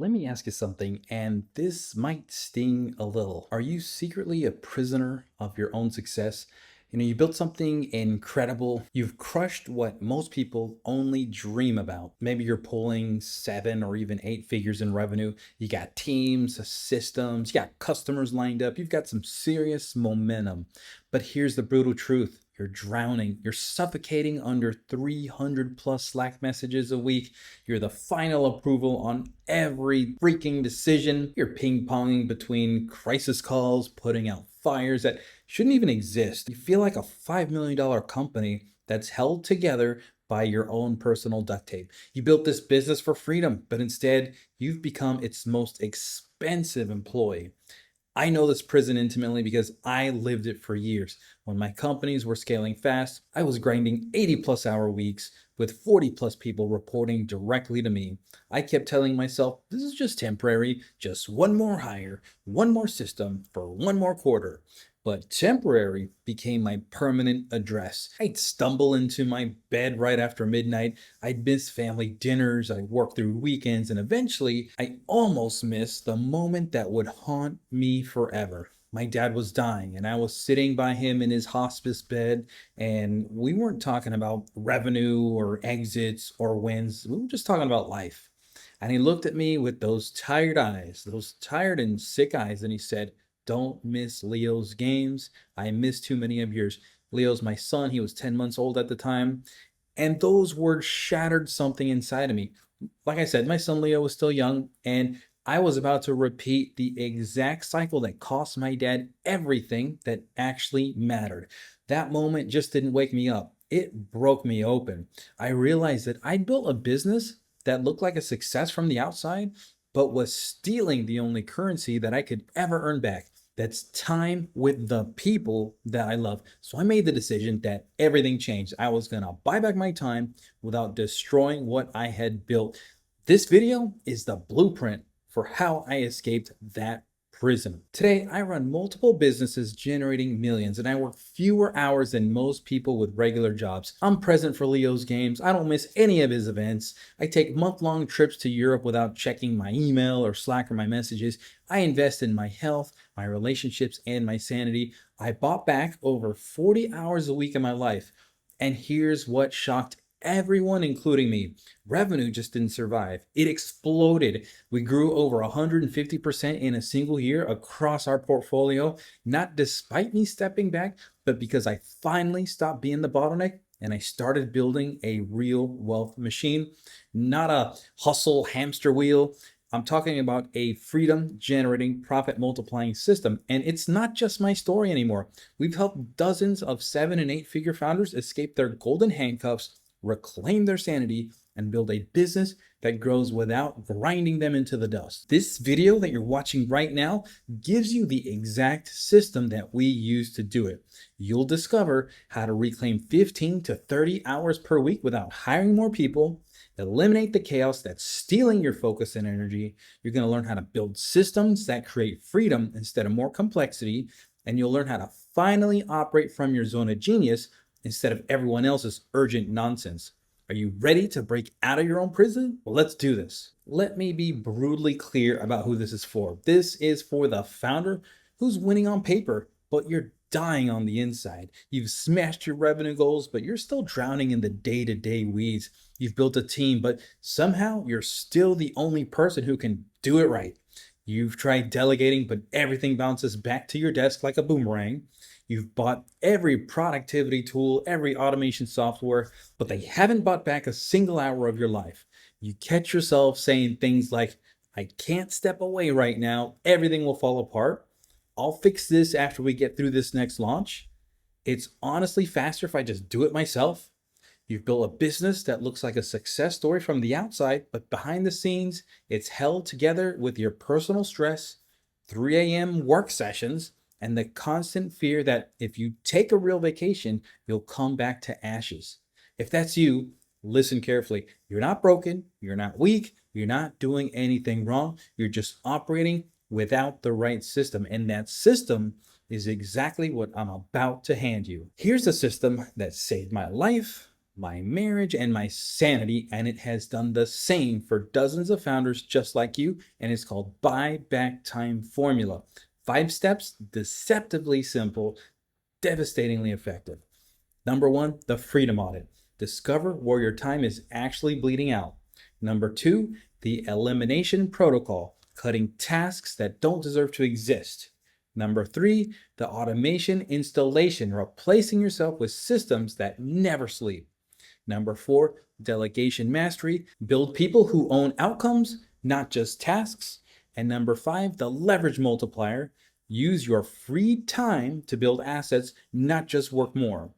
Let me ask you something, and this might sting a little. Are you secretly a prisoner of your own success? You built something incredible. You've crushed what most people only dream about. Maybe you're pulling 7 or even 8 figures in revenue. You got teams, systems, you got customers lined up. You've got some serious momentum. But here's the brutal truth. You're drowning. You're suffocating under 300 plus Slack messages a week. You're the final approval on every freaking decision. You're ping ponging between crisis calls, putting out fires that shouldn't even exist. You feel like a $5 million company that's held together by your own personal duct tape. You built this business for freedom, but instead you've become its most expensive employee. I know this prison intimately because I lived it for years. When my companies were scaling fast, I was grinding 80 plus hour weeks with 40 plus people reporting directly to me. I kept telling myself, this is just temporary, just one more hire, one more system for one more quarter. But temporary became my permanent address. I'd stumble into my bed right after midnight. I'd miss family dinners. I'd work through weekends. And eventually, I almost missed the moment that would haunt me forever. My dad was dying, and I was sitting by him in his hospice bed. And we weren't talking about revenue or exits or wins. We were just talking about life. And he looked at me with those tired eyes, those tired and sick eyes, and he said, don't miss Leo's games. I missed too many of yours. Leo's my son. He was 10 months old at the time. And those words shattered something inside of me. Like I said, my son Leo was still young, and I was about to repeat the exact cycle that cost my dad everything that actually mattered. That moment just didn't wake me up. It broke me open. I realized that I'd built a business that looked like a success from the outside, but was stealing the only currency that I could ever earn back. That's time with the people that I love. So I made the decision that everything changed. I was going to buy back my time without destroying what I had built. This video is the blueprint for how I escaped that prison. Today, I run multiple businesses generating millions, and I work fewer hours than most people with regular jobs. I'm present for Leo's games. I don't miss any of his events. I take month-long trips to Europe without checking my email or Slack or my messages. I invest in my health, my relationships, and my sanity. I bought back over 40 hours a week in my life. And here's what shocked everyone, including me. Revenue just didn't survive. It exploded. We grew over 150% in a single year across our portfolio, not despite me stepping back, but because I finally stopped being the bottleneck and I started building a real wealth machine, not a hustle hamster wheel. I'm talking about a freedom generating, profit multiplying system. And it's not just my story anymore. We've helped dozens of 7 and 8 figure founders escape their golden handcuffs, reclaim their sanity, and build a business that grows without grinding them into the dust. This video that you're watching right now gives you the exact system that we use to do it. You'll discover how to reclaim 15 to 30 hours per week without hiring more people, eliminate the chaos that's stealing your focus and energy. You're going to learn how to build systems that create freedom instead of more complexity, and you'll learn how to finally operate from your zone of genius instead of everyone else's urgent nonsense. Are you ready to break out of your own prison? Well, let's do this. Let me be brutally clear about who this is for. This is for the founder who's winning on paper, but you're dying on the inside. You've smashed your revenue goals, but you're still drowning in the day-to-day weeds. You've built a team, but somehow you're still the only person who can do it right. You've tried delegating, but everything bounces back to your desk like a boomerang. You've bought every productivity tool, every automation software, but they haven't bought back a single hour of your life. You catch yourself saying things like, I can't step away right now. Everything will fall apart. I'll fix this after we get through this next launch. It's honestly faster if I just do it myself. You've built a business that looks like a success story from the outside, but behind the scenes, it's held together with your personal stress, 3 a.m. work sessions, and the constant fear that if you take a real vacation, you'll come back to ashes. If that's you, listen carefully. You're not broken, you're not weak, you're not doing anything wrong. You're just operating without the right system. And that system is exactly what I'm about to hand you. Here's a system that saved my life, my marriage, and my sanity. And it has done the same for dozens of founders just like you. And it's called Buy Back Time Formula. 5 steps, deceptively simple, devastatingly effective. Number 1, the freedom audit. Discover where your time is actually bleeding out. Number 2, the elimination protocol, cutting tasks that don't deserve to exist. Number 3, the automation installation, replacing yourself with systems that never sleep. Number 4, delegation mastery, build people who own outcomes, not just tasks. And number 5, the leverage multiplier, use your free time to build assets, not just work more.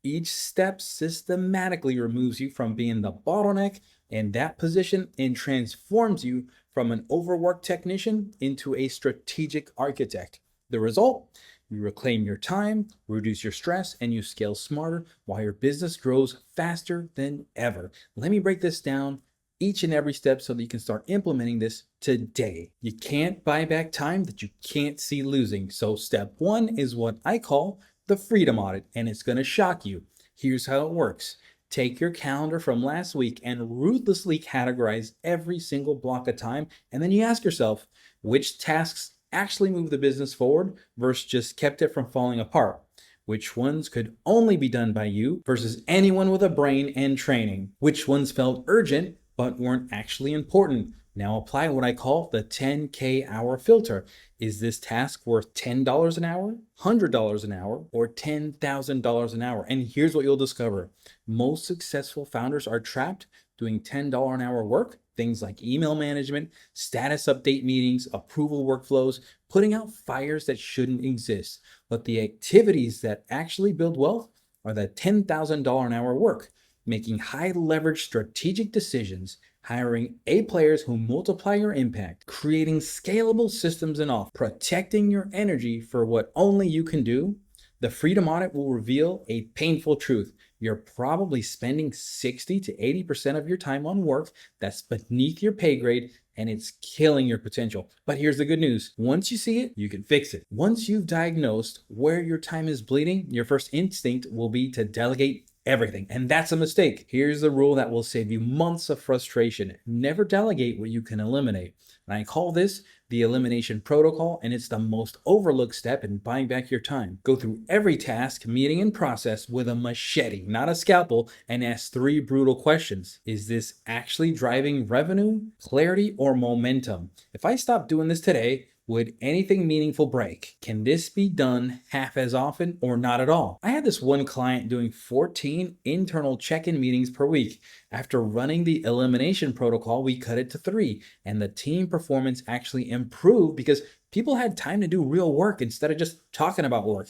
Each step systematically removes you from being the bottleneck in that position and transforms you from an overworked technician into a strategic architect. The result? You reclaim your time, reduce your stress, and you scale smarter while your business grows faster than ever. Let me break this down each and every step so that you can start implementing this today. You can't buy back time that you can't see losing. So step 1 is what I call the freedom audit, and it's going to shock you. Here's how it works. Take your calendar from last week and ruthlessly categorize every single block of time, and then you ask yourself which tasks actually move the business forward versus just kept it from falling apart. Which ones could only be done by you versus anyone with a brain and training. Which ones felt urgent but weren't actually important. Now apply what I call the 10K hour filter. Is this task worth $10 an hour, $100 an hour, or $10,000 an hour? And here's what you'll discover. Most successful founders are trapped doing $10 an hour work, things like email management, status update meetings, approval workflows, putting out fires that shouldn't exist. But the activities that actually build wealth are the $10,000 an hour work, making high leverage strategic decisions, hiring A players who multiply your impact, creating scalable systems and all, protecting your energy for what only you can do. The freedom audit will reveal a painful truth. You're probably spending 60 to 80% of your time on work that's beneath your pay grade, and it's killing your potential. But here's the good news. Once you see it, you can fix it. Once you've diagnosed where your time is bleeding, your first instinct will be to delegate everything. And that's a mistake. Here's the rule that will save you months of frustration. Never delegate what you can eliminate. And I call this the elimination protocol, and it's the most overlooked step in buying back your time. Go through every task, meeting, and process with a machete, not a scalpel, and ask 3 brutal questions. Is this actually driving revenue, clarity, or momentum? If I stop doing this today, would anything meaningful break? Can this be done half as often or not at all? I had this one client doing 14 internal check-in meetings per week. After running the elimination protocol, we cut it to 3, and the team performance actually improved because people had time to do real work instead of just talking about work.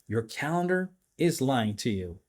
Your calendar is lying to you.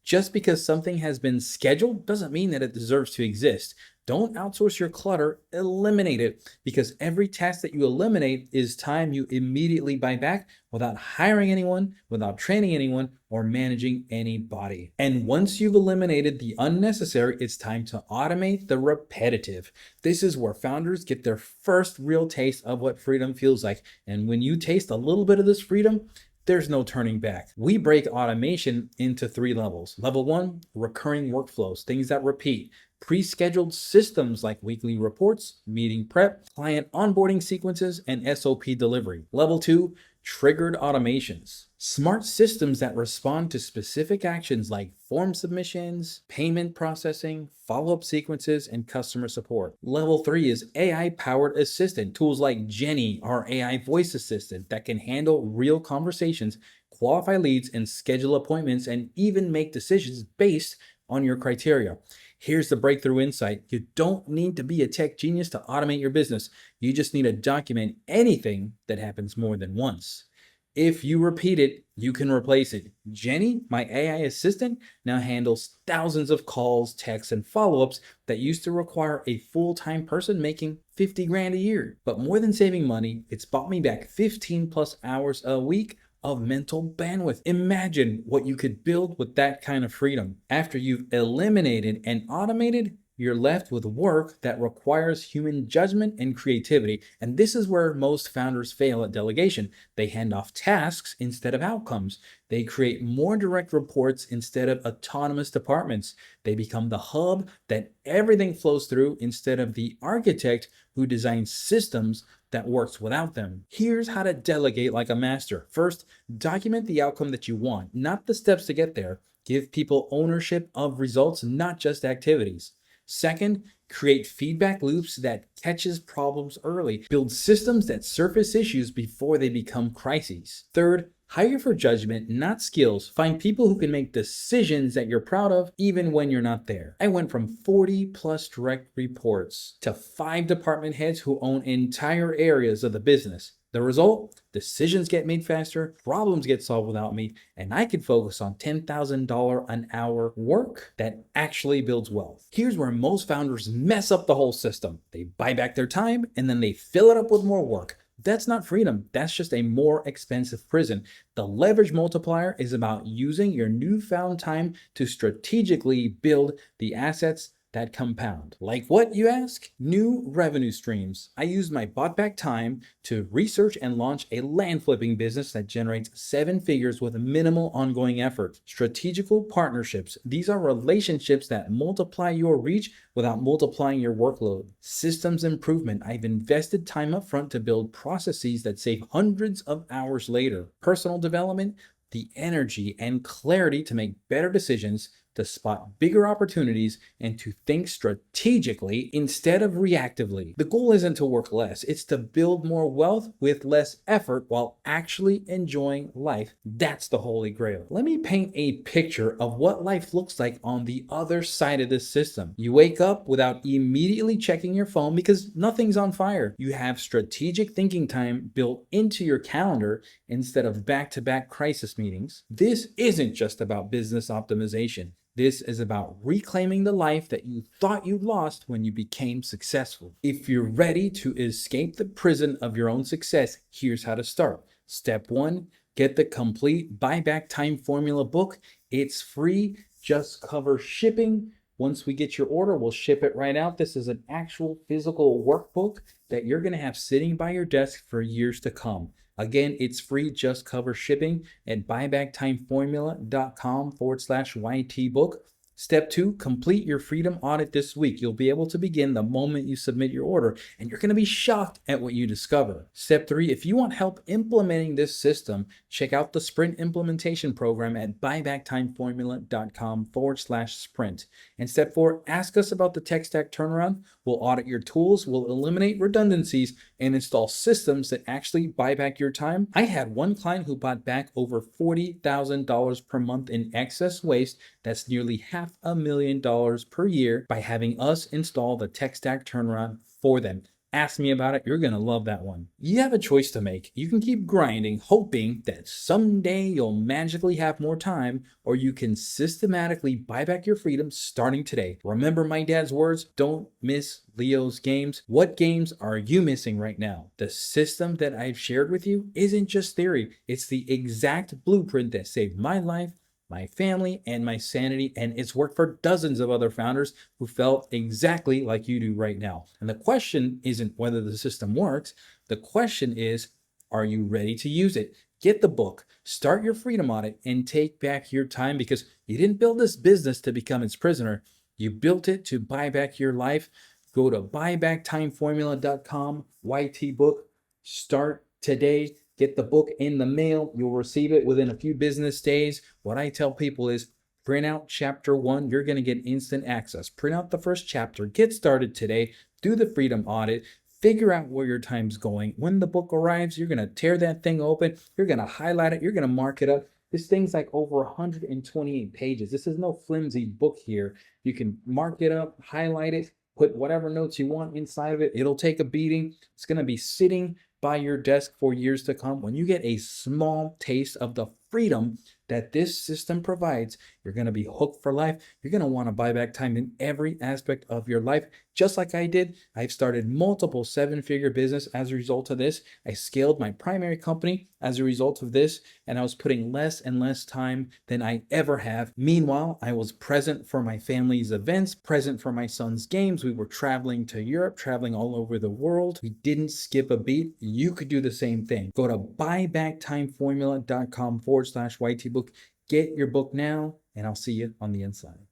Just because something has been scheduled doesn't mean that it deserves to exist. Don't outsource your clutter, eliminate it, because every task that you eliminate is time you immediately buy back without hiring anyone, without training anyone, or managing anybody. And once you've eliminated the unnecessary, it's time to automate the repetitive. This is where founders get their first real taste of what freedom feels like. And when you taste a little bit of this freedom, there's no turning back. We break automation into 3 levels. Level 1, recurring workflows, things that repeat. Pre-scheduled systems like weekly reports, meeting prep, client onboarding sequences, and SOP delivery. Level 2, triggered automations. Smart systems that respond to specific actions like form submissions, payment processing, follow-up sequences, and customer support. Level 3 is AI-powered assistant, tools like Jenny, our AI voice assistant that can handle real conversations, qualify leads, and schedule appointments, and even make decisions based on your criteria. Here's the breakthrough insight. You don't need to be a tech genius to automate your business. You just need to document anything that happens more than once. If you repeat it, you can replace it. Jenny, my AI assistant, now handles thousands of calls, texts, and follow-ups that used to require a full-time person making 50 grand a year. But more than saving money, it's bought me back 15 plus hours a week of mental bandwidth. Imagine what you could build with that kind of freedom. After you've eliminated and automated, you're left with work that requires human judgment and creativity. And this is where most founders fail at delegation. They hand off tasks instead of outcomes. They create more direct reports instead of autonomous departments. They become the hub that everything flows through instead of the architect who designs systems that works without them. Here's how to delegate like a master. First, document the outcome that you want, not the steps to get there. Give people ownership of results, not just activities. Second, create feedback loops that catches problems early. Build systems that surface issues before they become crises. Third, hire for judgment, not skills. Find people who can make decisions that you're proud of even when you're not there. I went from 40 plus direct reports to 5 department heads who own entire areas of the business. The result? Decisions get made faster, problems get solved without me, and I can focus on $10,000 an hour work that actually builds wealth. Here's where most founders mess up the whole system. They buy back their time and then they fill it up with more work. That's not freedom. That's just a more expensive prison. The leverage multiplier is about using your newfound time to strategically build the assets that compound. Like what, you ask? New revenue streams. I used my bought back time to research and launch a land flipping business that generates 7 figures with minimal ongoing effort. Strategical partnerships. These are relationships that multiply your reach without multiplying your workload. Systems improvement. I've invested time up front to build processes that save hundreds of hours later. Personal development. The energy and clarity to make better decisions, to spot bigger opportunities, and to think strategically instead of reactively. The goal isn't to work less, it's to build more wealth with less effort while actually enjoying life. That's the holy grail. Let me paint a picture of what life looks like on the other side of this system. You wake up without immediately checking your phone because nothing's on fire. You have strategic thinking time built into your calendar instead of back-to-back crisis meetings. This isn't just about business optimization. This is about reclaiming the life that you thought you lost when you became successful. If you're ready to escape the prison of your own success, here's how to start. Step 1, get the complete buyback time formula book. It's free, just cover shipping. Once we get your order, we'll ship it right out. This is an actual physical workbook that you're going to have sitting by your desk for years to come. Again, it's free, just cover shipping at buybacktimeformula.com/YT book. Step 2, complete your freedom audit this week. You'll be able to begin the moment you submit your order, and you're going to be shocked at what you discover. Step 3, if you want help implementing this system, check out the Sprint implementation program at buybacktimeformula.com/sprint. And step 4, ask us about the tech stack turnaround. We'll audit your tools, we'll eliminate redundancies, and install systems that actually buy back your time. I had one client who bought back over $40,000 per month in excess waste. That's nearly $500,000 per year by having us install the tech stack turnaround for them. Ask me about it. You're going to love that one. You have a choice to make. You can keep grinding, hoping that someday you'll magically have more time, or you can systematically buy back your freedom starting today. Remember my dad's words, don't miss Leo's games. What games are you missing right now? The system that I've shared with you isn't just theory. It's the exact blueprint that saved my life, my family, and my sanity, and it's worked for dozens of other founders who felt exactly like you do right now. And the question isn't whether the system works. The question is, are you ready to use it? Get the book, start your freedom audit, and take back your time, because you didn't build this business to become its prisoner. You built it to buy back your life. Go to buybacktimeformula.com/YT book. Start today. Get the book in the mail. You'll receive it within a few business days. What I tell people is print out chapter 1. You're going to get instant access. Print out the first chapter. Get started today. Do the freedom audit. Figure out where your time's going. When the book arrives, you're going to tear that thing open. You're going to highlight it. You're going to mark it up. This thing's like over 128 pages. This is no flimsy book here. You can mark it up, highlight it, put whatever notes you want inside of it. It'll take a beating. It's going to be sitting by your desk for years to come. When you get a small taste of the freedom that this system provides, You're going to be hooked for life. You're going to want to buy back time in every aspect of your life, just like I did. I've started multiple seven-figure business as a result of this. I scaled my primary company as a result of this, and I was putting less and less time than I ever have. Meanwhile, I was present for my family's events, present for my son's games. We were traveling to Europe, traveling all over the world. We didn't skip a beat. You could do the same thing. Go to buybacktimeformula.com/YT book. Get your book now, and I'll see you on the inside.